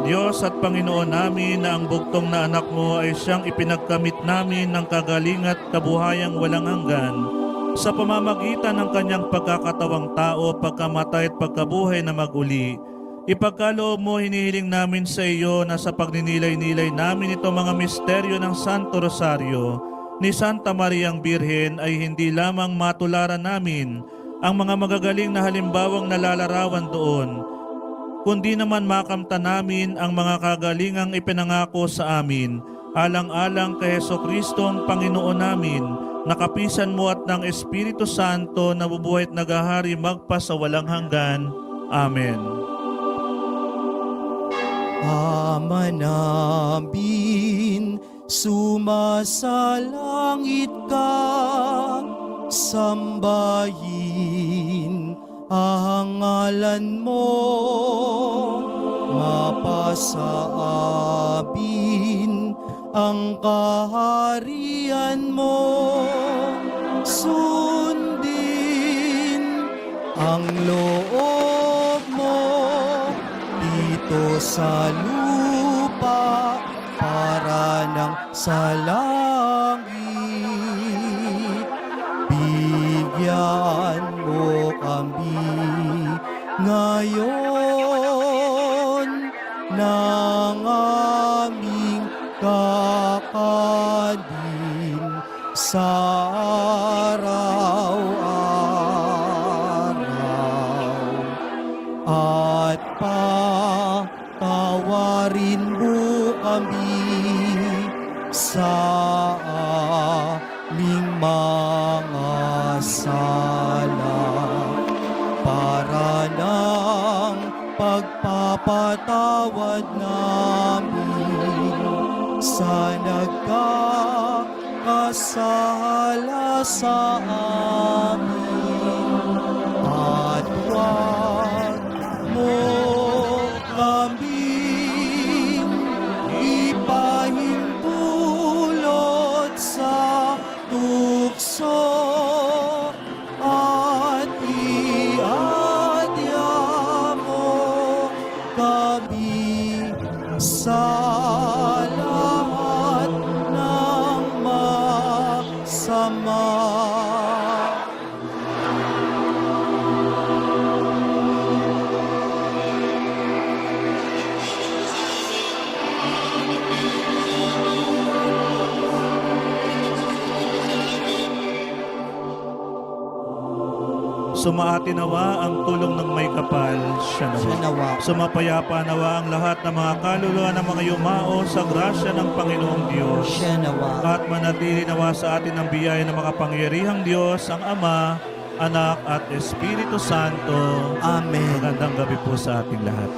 Diyos at Panginoon namin, na ang bugtong na anak mo ay siyang ipinagkamit namin ng kagaling at kabuhayang walang hanggan sa pamamagitan ng kanyang pagkakatawang tao, pagkamatay at pagkabuhay na maguli. Ipagkaloob mo, hinihiling namin sa iyo na sa pagninilay-nilay namin ito mga misteryo ng Santo Rosario ni Santa Mariang Birhen ay hindi lamang matularan namin ang mga magagaling na halimbawang nalalarawan doon, kundi naman makamta namin ang mga kagalingang ipinangako sa amin, alang-alang kay Jesucristo ang Panginoon namin, nakapisan mo at ng Espiritu Santo na bubuhay at nagahari magpa sa walang hanggan. Amen. Ama namin, sumasalangit ka, sambahin ang ngalan mo, mapasa amin ang kaharian mo, sundin ang loob mo dito sa lupa para nang sa langit. Bigyan mo kami ngayon ng aming kakanin sa araw-araw, at patawarin mo kami sa aming mga sala, para ng pagpapatawad namin sa nagkakasala sa amin, at huwag mo kaming ipahintulot sa tukso, at iadya mo kami sa lahat ng masama. Sumaati nawa ang tulong ng may kapal, siya nawa. Sumapayapa nawa ang lahat ng mga kaluluwa ng mga yumao sa grasya ng Panginoong Diyos. Siya nawa. At manatili nawa sa atin ang biyaya ng makapangyarihang Diyos, ang Ama, Anak at Espiritu Santo. Amen. Magandang gabi po sa ating lahat.